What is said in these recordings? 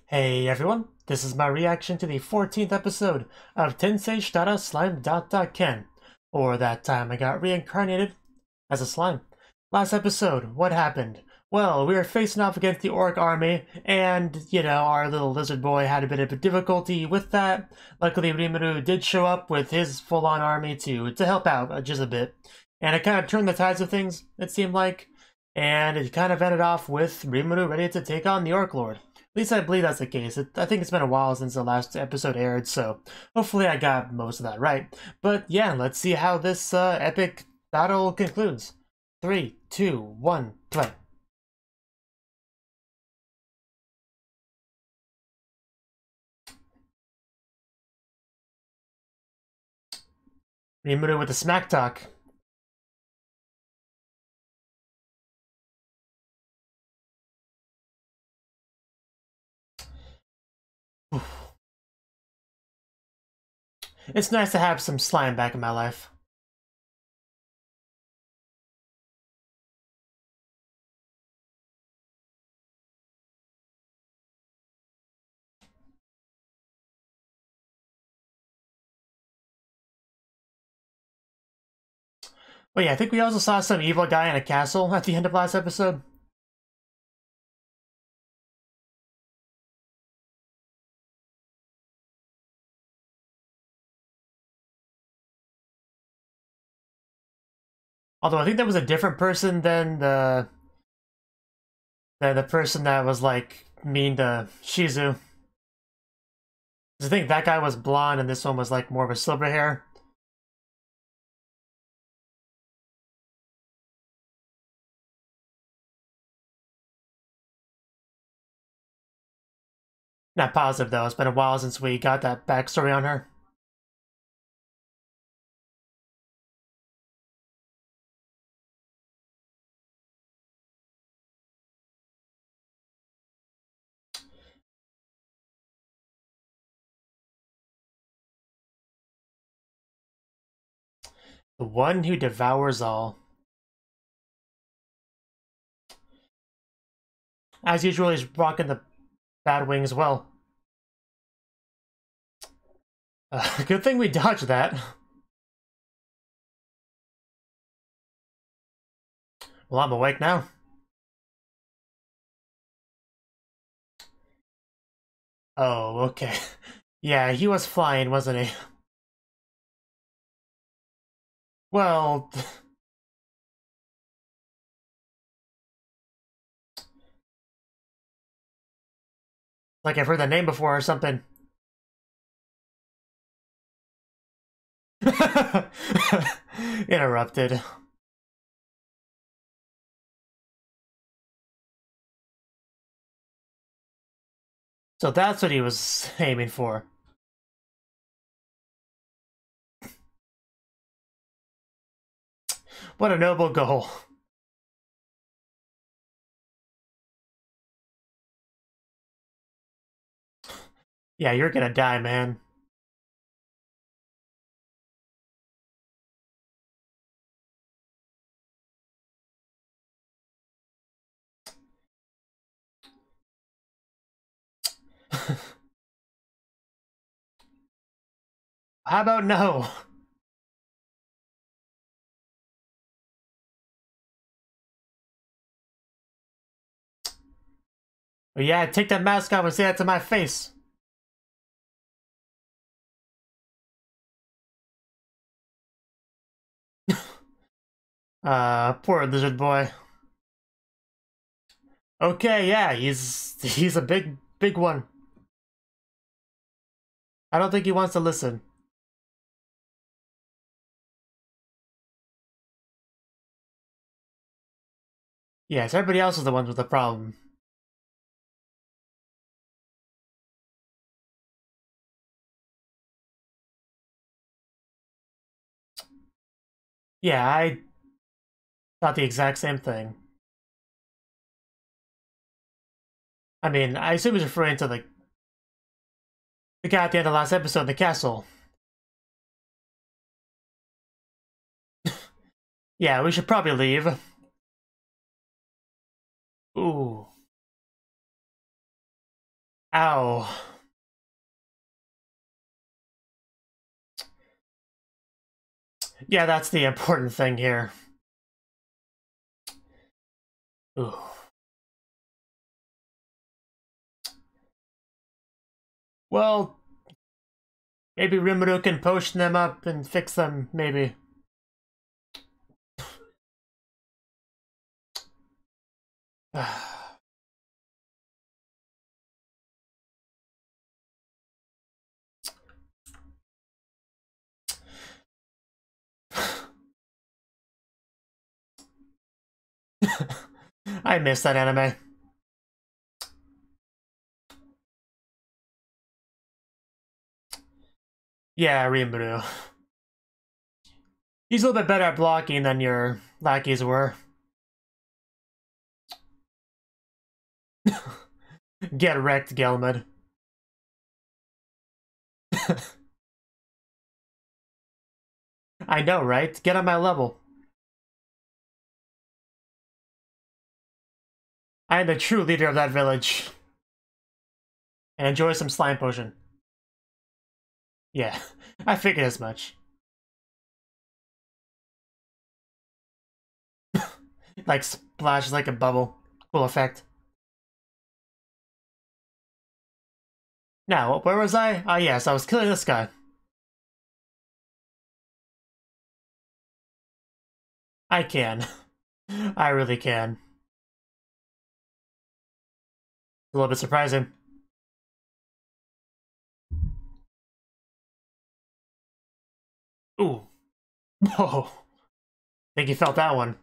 Hey everyone, this is my reaction to the 14th episode of Tensei shitara Slime Datta Ken, or That Time I Got Reincarnated as a Slime. Last episode, what happened? Well, we were facing off against the Ueck army, and, our little lizard boy had a bit of difficulty with that. Luckily, Rimuru did show up with his full-on army to help out just a bit. And it kind of turned the tides of things, it seemed like. And it kind of ended off with Rimuru ready to take on the Ueck Lord. At least I believe that's the case. I think it's been a while since the last episode aired, so hopefully I got most of that right. But yeah, let's see how this epic battle concludes. 3, 2, 1, play. Rimuru with the smack talk. It's nice to have some slime back in my life. Oh yeah, I think we also saw some evil guy in a castle at the end of last episode. Although I think that was a different person than the person that was like mean to Shizu. I think that guy was blonde and this one was like more of a silver hair. Not positive though, it's been a while since we got that backstory on her. The one who devours all. As usual, he's rocking the bad wing as well. Good thing we dodged that. Well, I'm awake now. Oh, okay. Yeah, he was flying, wasn't he? Well... like I've heard the name before or something. Interrupted. So that's what he was aiming for. What a noble goal. Yeah, you're gonna die, man. How about no? But yeah, take that mask off and say that to my face. Poor lizard boy. Okay, yeah, he's a big one. I don't think he wants to listen. Yes, everybody else is the ones with the problem. Yeah, I thought the exact same thing. I mean, I assume he's referring to the guy at the end of the last episode in the castle. Yeah, we should probably leave. Ooh. Ow. Yeah, that's the important thing here. Ooh. Well, maybe Rimuru can potion them up and fix them, maybe. I miss that anime. Yeah, Rimuru. He's a little bit better at blocking than your lackeys were. Get wrecked, Gelman. I know, right? Get on my level. I am the true leader of that village. And enjoy some slime potion. Yeah, I figured as much. Like, splashes like a bubble. Cool effect. Now, where was I? Ah, yes, I was killing this guy. I can. I really can. A little bit surprising. Ooh. Oh. Think you felt that one.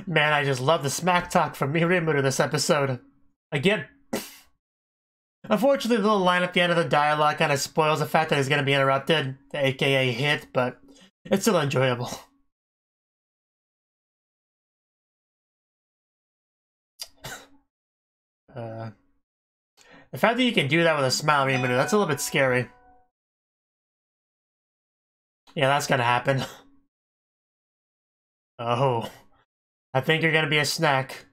Man, I just love the smack talk from Rimuru this episode. Again. Unfortunately, the little line at the end of the dialogue kind of spoils the fact that he's going to be interrupted, aka hit, but it's still enjoyable. The fact that you can do that with a smile, Rimuru, that's a little bit scary. Yeah, that's gonna happen. Oh. I think you're gonna be a snack.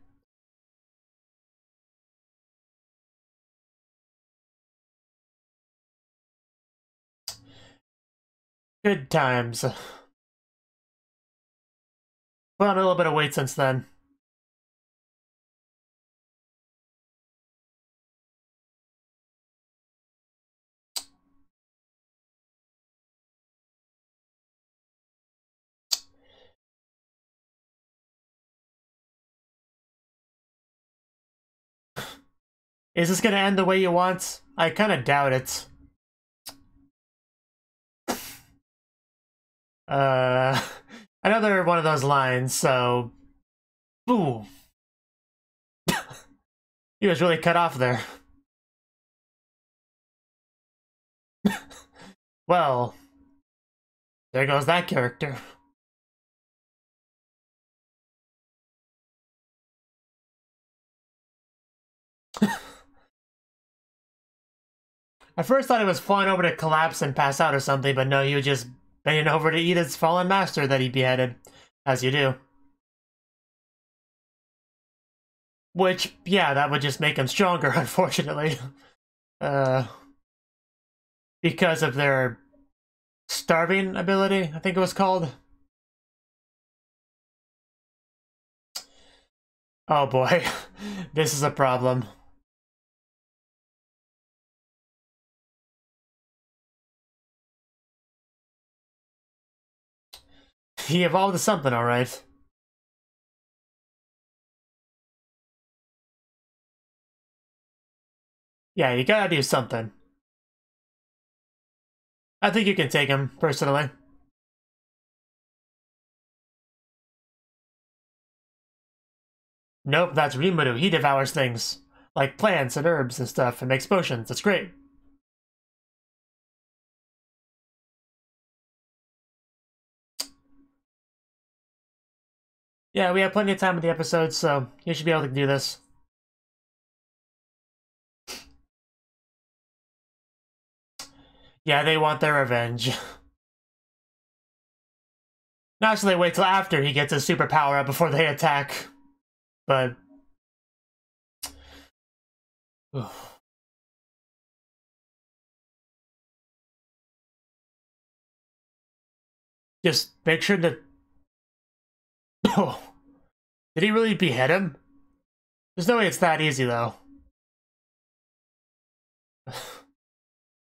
Good times. Put on a little bit of weight since then. Is this gonna end the way you want? I kinda doubt it. Another one of those lines, so... Ooh. He was really cut off there. Well... There goes that character. I first thought he was flying over to collapse and pass out or something, but no, he was just bending over to eat his fallen master that he beheaded. As you do. Which, yeah, that would just make him stronger, unfortunately. Because of their starving ability, I think it was called. Oh boy, this is a problem. He evolved to something, alright. Yeah, you gotta do something. I think you can take him, personally. Nope, that's Rimuru. He devours things. Like plants and herbs and stuff, and makes potions. That's great. Yeah, we have plenty of time in the episode, so you should be able to do this. Yeah, they want their revenge. Naturally, they wait till after he gets his superpower up before they attack. But... just make sure that... Oh. Did he really behead him? There's no way it's that easy, though.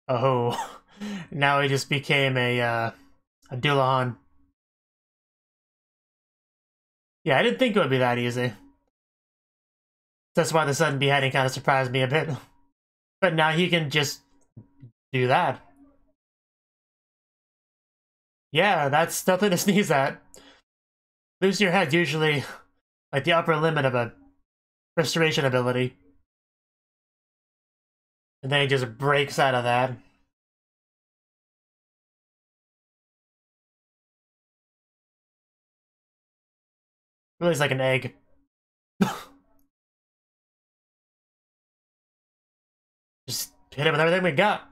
Oh. Now he just became a Dullahan. Yeah, I didn't think it would be that easy. That's why the sudden beheading kind of surprised me a bit. But now he can just do that. Yeah, that's nothing to sneeze at. Losing your head usually like the upper limit of a restoration ability. And then he just breaks out of that. Really, it's like an egg. Just hit him with everything we got.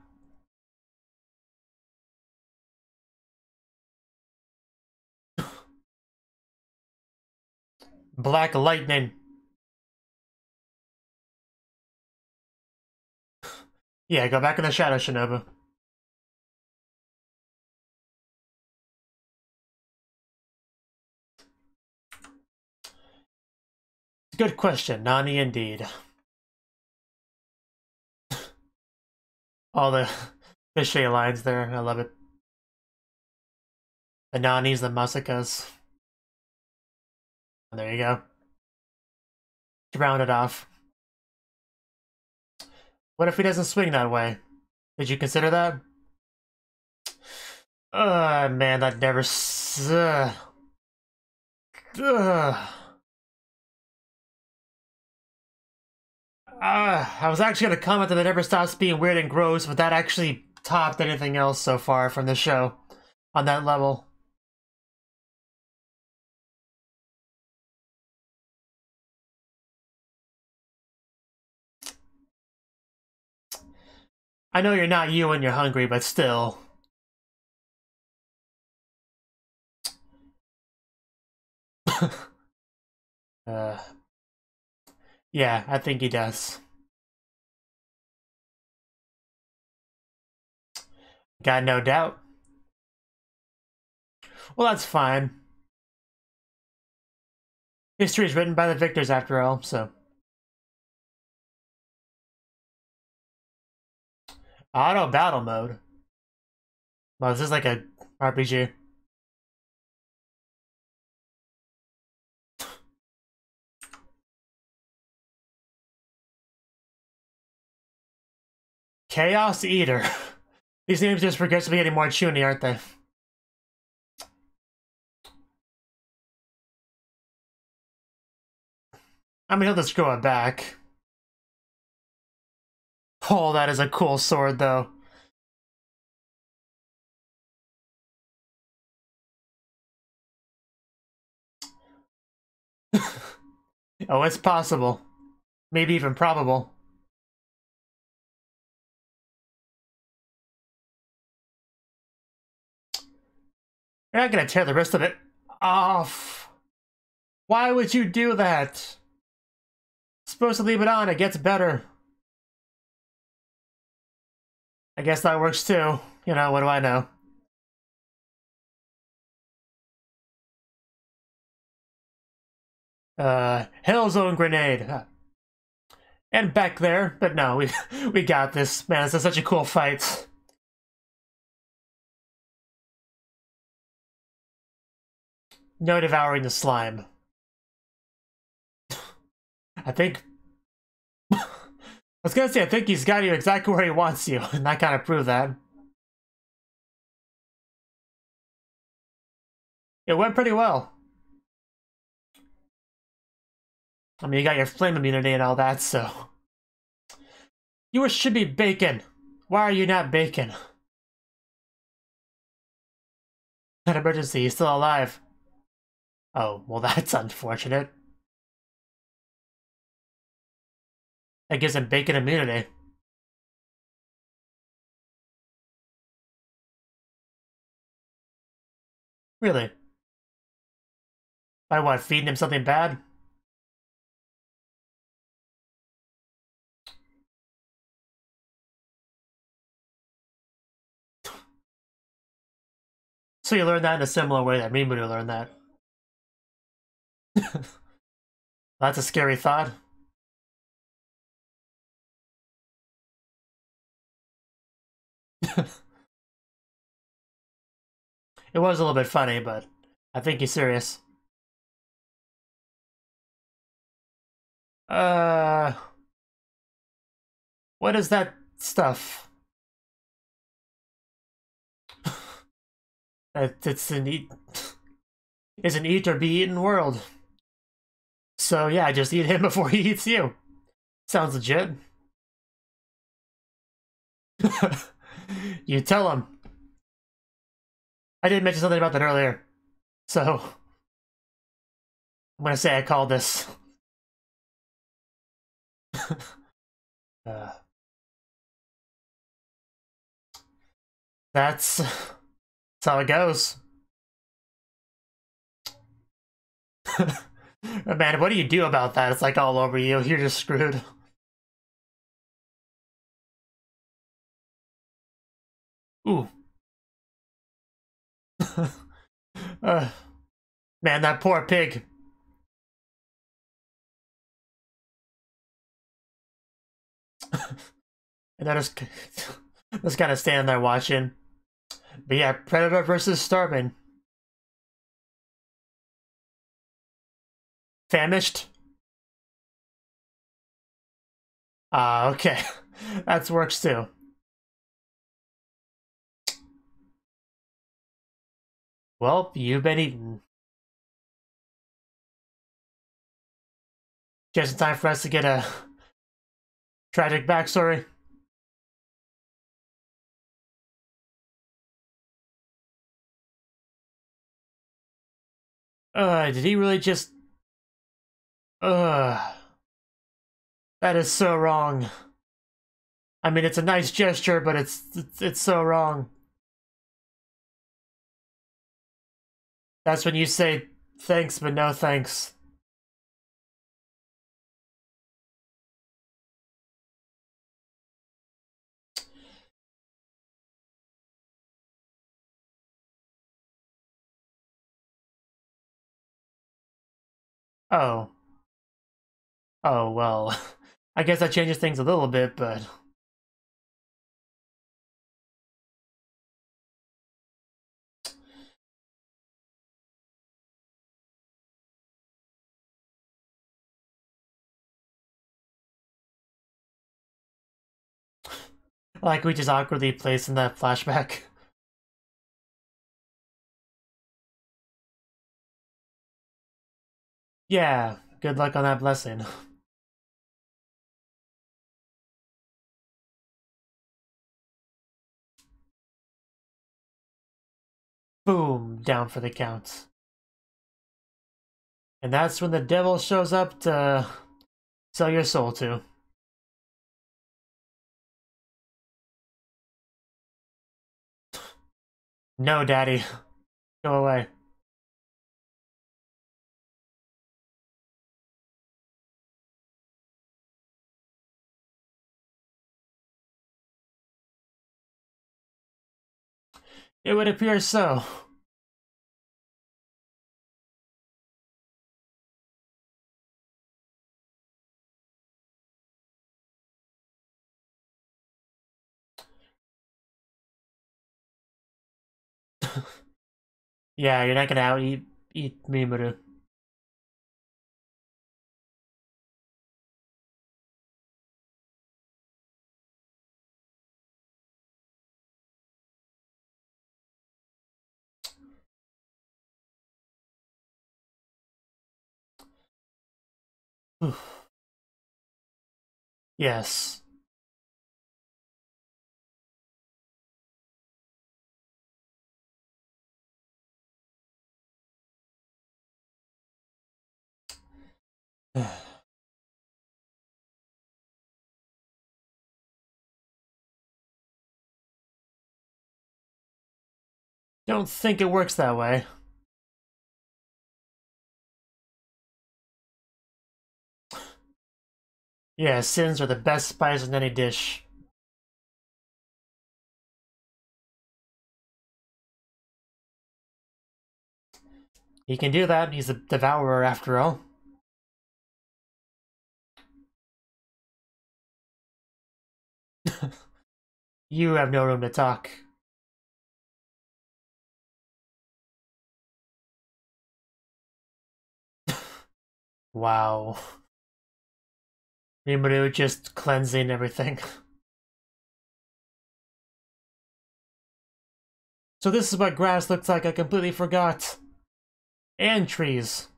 Black lightning. Yeah, go back in the shadow, Shinobu. Good question, Nani indeed. All the fishy lines there, I love it. The Nanis, the Masakas. And there you go. To round it off. What if he doesn't swing that way? Did you consider that? Man, that never... I was actually going to comment that it never stops being weird and gross, but that actually topped anything else so far from the show on that level. I know you're not you when you're hungry, but still. Yeah, I think he does. Got no doubt. Well, that's fine. History is written by the victors after all, so. Auto battle mode. Well, this is like a RPG. Chaos Eater. These names just progressively getting more chuny, aren't they? I mean, he'll just grow it back. Oh, that is a cool sword, though. Oh, it's possible. Maybe even probable. You're not gonna tear the rest of it off. Why would you do that? Supposed to leave it on, it gets better. I guess that works too. You know, what do I know? Hellzone grenade. And back there, but no, we got this. Man, this is such a cool fight. No devouring the slime. I think... I was gonna say, I think he's got you exactly where he wants you, and that kind of proved that. It went pretty well. I mean, you got your flame immunity and all that, so... You should be bacon. Why are you not bacon? An emergency, he's still alive. Oh, well that's unfortunate. That gives him bacon immunity. Really? By what, feeding him something bad? So you learned that in a similar way that Rimuru learned that. That's a scary thought. It was a little bit funny, but I think he's serious. What is that stuff? It's an eat or be eaten world. So yeah, just eat him before he eats you. Sounds legit. You tell him. I did mention something about that earlier. So I'm gonna say I called this. uh, that's how it goes. Man, what do you do about that? It's like all over you. You're just screwed. Ooh. Man, that poor pig. And I just kind of stand there watching. But yeah, Predator versus Starving. Famished? Ah, okay. That works too. Well, you've been eaten. Just in time for us to get a tragic backstory. Did he really just... That is so wrong. I mean, it's a nice gesture, but it's so wrong. That's when you say thanks, but no thanks. Oh. Oh, well. I guess that changes things a little bit, but... Like, we just awkwardly placed in that flashback. Yeah, good luck on that blessing. Boom, down for the count. And that's when the devil shows up to sell your soul to. No, daddy. Go away. It would appear so. Yeah, you're not gonna eat Rimuru. Yes. Don't think it works that way. Yeah, sins are the best spice in any dish. He can do that. He's a devourer after all. You have no room to talk. Wow. Mujirou just cleansing everything. So this is what grass looks like, I completely forgot. And trees.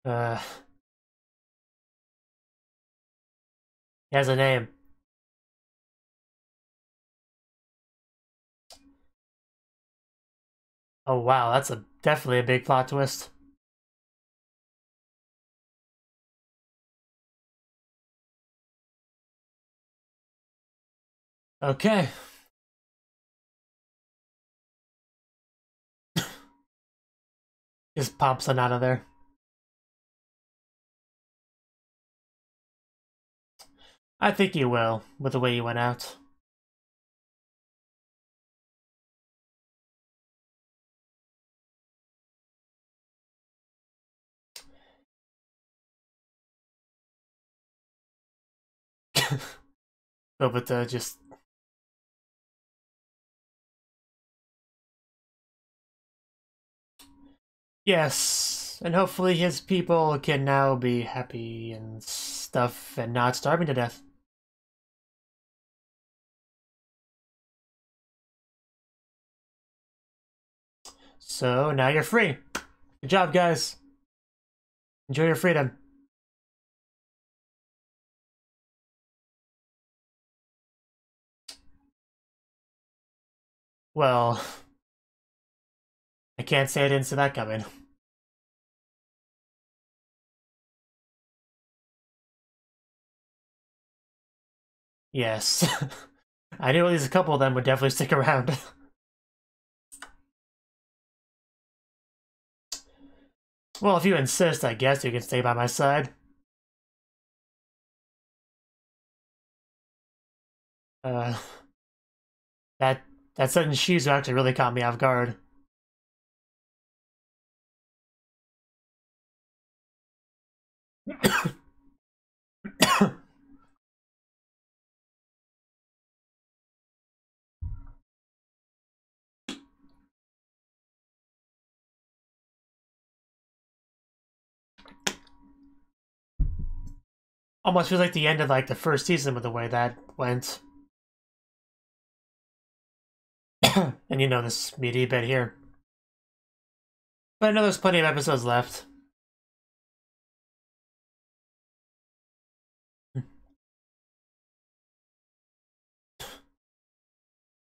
He has a name. Oh wow, that's definitely a big plot twist. Okay. Just pops on out of there. I think he will, with the way he went out. Oh, but just... Yes, and hopefully his people can now be happy and stuff and not starving to death. So now you're free. Good job, guys. Enjoy your freedom. Well, I can't say I didn't see that coming. Yes. I knew at least a couple of them would definitely stick around. Well, if you insist, I guess you can stay by my side. Uh, that sudden Shizu actually really caught me off guard. Almost feels like the end of like the first season with the way that went. And you know this meaty bit here. But I know there's plenty of episodes left.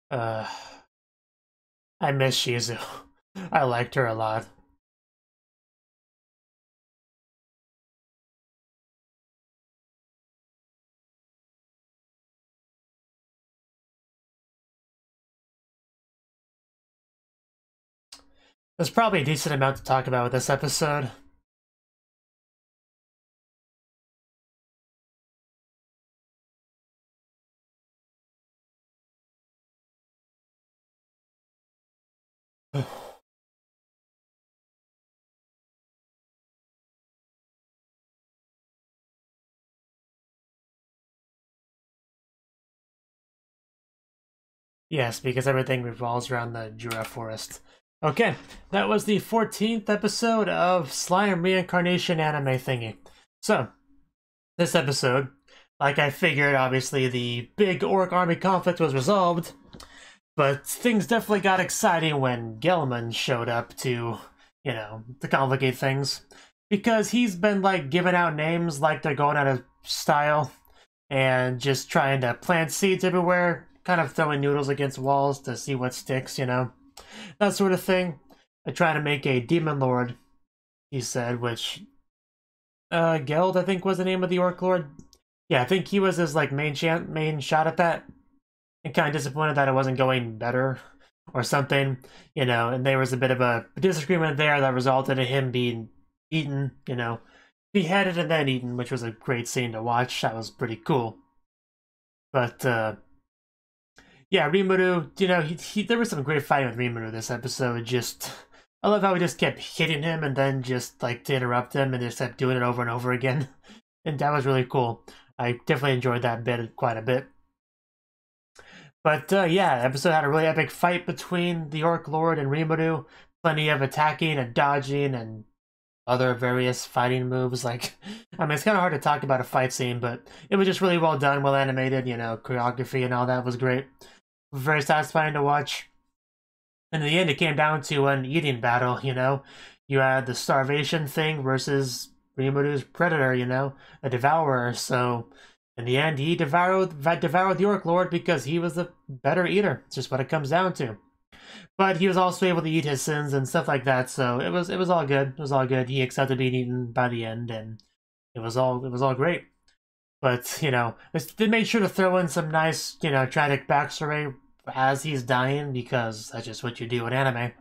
Uh, I miss Shizu. I liked her a lot. There's probably a decent amount to talk about with this episode. Yes, because everything revolves around the Jura Forest. Okay, that was the 14th episode of Slime Reincarnation anime thingy. So, this episode, like I figured, obviously the big orc army conflict was resolved, but things definitely got exciting when Gelman showed up to, you know, to complicate things. Because he's been, like, giving out names like they're going out of style, and just trying to plant seeds everywhere, kind of throwing noodles against walls to see what sticks, you know? That sort of thing. Trying to make a demon lord, he said, which Geld, I think, was the name of the orc lord. Yeah, I think he was his like main shot at that. and kind of disappointed that it wasn't going better or something, you know, and there was a bit of a disagreement there that resulted in him being eaten, you know, beheaded and then eaten, which was a great scene to watch. That was pretty cool. But, yeah, Rimuru, you know, there was some great fighting with Rimuru this episode. Just, I love how he just kept hitting him and then just, like, to interrupt him and just kept doing it over and over again. And that was really cool. I definitely enjoyed that bit quite a bit. But, yeah, the episode had a really epic fight between the Orc Lord and Rimuru. Plenty of attacking and dodging and other various fighting moves. Like, I mean, it's kind of hard to talk about a fight scene, but it was just really well done, well animated, you know, choreography and all that was great. Very satisfying to watch. And in the end, it came down to an eating battle, you know. You had the Starvation thing versus Rimuru's Predator, you know, a Devourer. So, in the end, he devoured the Orc Lord because he was the better eater. It's just what it comes down to. But he was also able to eat his sins and stuff like that, so it was all good. It was all good. He accepted being eaten by the end, and it was all great. But, you know, they made sure to throw in some nice, you know, tragic backstory as he's dying, because that's just what you do in anime.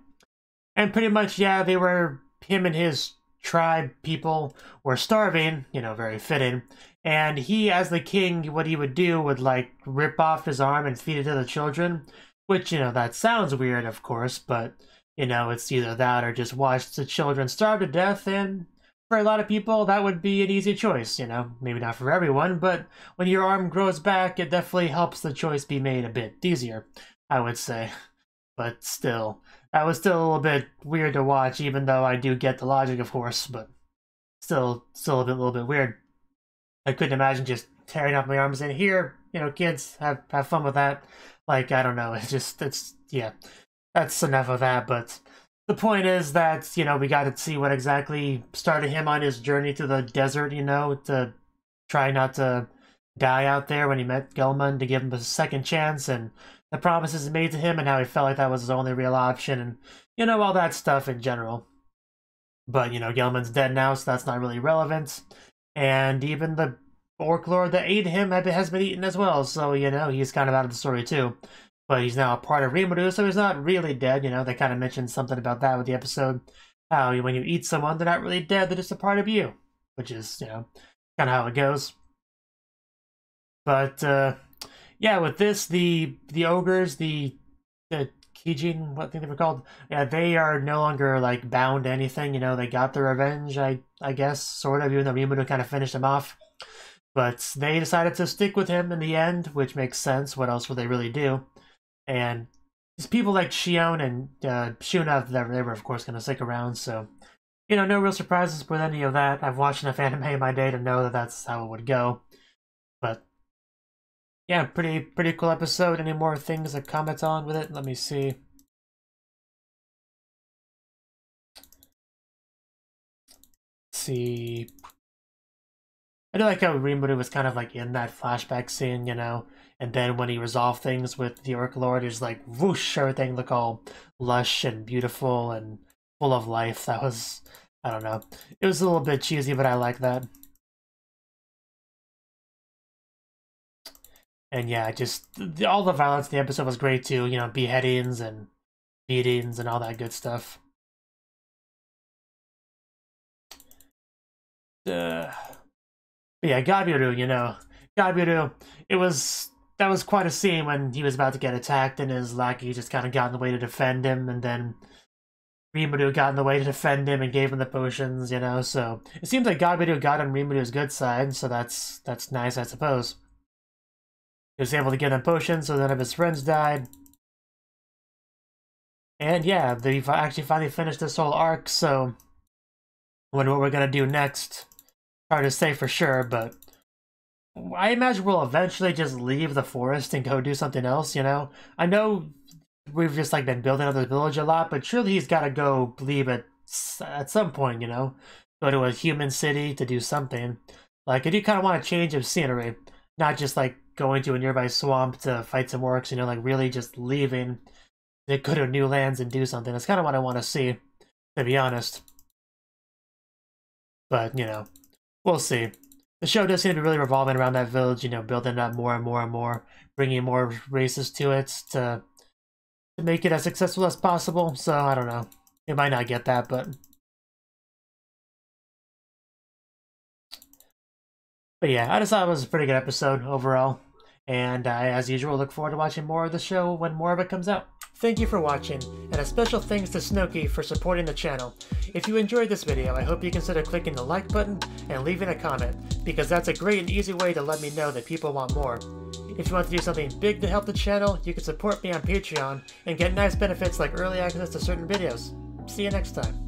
And pretty much, yeah, him and his tribe people were starving, you know, very fitting. And he, as the king, what he would do would, like, rip off his arm and feed it to the children. Which, you know, that sounds weird, of course, but, you know, it's either that or just watch the children starve to death, and for a lot of people, that would be an easy choice, you know? Maybe not for everyone, but when your arm grows back, it definitely helps the choice be made a bit easier, I would say. But still, that was still a little bit weird to watch, even though I do get the logic, of course, but still little bit weird. I couldn't imagine just tearing off my arms and here, you know, kids, have fun with that. Like, I don't know, yeah, that's enough of that, but the point is that, you know, we got to see what exactly started him on his journey to the desert, you know, to try not to die out there when he met Gelman, to give him a second chance, and the promises made to him and how he felt like that was his only real option, and, you know, all that stuff in general. But, you know, Gelman's dead now, so that's not really relevant, and even the Orc Lord that ate him has been eaten as well, so, you know, he's kind of out of the story too. But he's now a part of Rimuru, so he's not really dead, you know, they kind of mentioned something about that with the episode. How when you eat someone, they're not really dead, they're just a part of you. Which is, you know, kind of how it goes. But, yeah, with this, the ogres, the Kijin, what thing they were called, yeah, they are no longer, like, bound to anything, you know, they got their revenge, I guess, sort of, even though Rimuru kind of finished them off. But they decided to stick with him in the end, which makes sense. What else would they really do? And these people like Shion and Shuna, they were, of course, going to stick around. So, you know, no real surprises with any of that. I've watched enough anime in my day to know that that's how it would go. But, yeah, pretty cool episode. Any more things to comment on with it? Let me see. Let's see. I do like how Rimuru was kind of like in that flashback scene, you know, and then when he resolved things with the Orc Lord, it was like whoosh, everything looked all lush and beautiful and full of life. That was, I don't know, it was a little bit cheesy, but I like that. And yeah, just all the violence in the episode was great too, you know, beheadings and beatings and all that good stuff. But yeah, Gabiru, you know, Gabiru, that was quite a scene when he was about to get attacked and his lackey just kind of got in the way to defend him, and then Rimuru got in the way to defend him and gave him the potions, you know, so it seems like Gabiru got on Rimuru's good side, so that's nice, I suppose. He was able to get him potions, so none of his friends died. And yeah, they've actually finally finished this whole arc, so I wonder what we're gonna do next. Hard to say for sure, but I imagine we'll eventually just leave the forest and go do something else, you know? I know we've just like been building up the village a lot, but surely he's gotta go leave it at some point, you know? Go to a human city to do something. Like, I do kind of want a change of scenery, not just like going to a nearby swamp to fight some orcs, you know, like really just leaving to go to new lands and do something. That's kind of what I want to see, to be honest. But, you know, we'll see. the show does seem to be really revolving around that village, you know, building up more and more and more, bringing more races to it to make it as successful as possible. So I don't know. It might not get that, but yeah, I just thought it was a pretty good episode overall. And I, as usual, look forward to watching more of the show when more of it comes out. Thank you for watching, and a special thanks to Cnouki for supporting the channel. If you enjoyed this video, I hope you consider clicking the like button and leaving a comment, because that's a great and easy way to let me know that people want more. If you want to do something big to help the channel, you can support me on Patreon and get nice benefits like early access to certain videos. See you next time.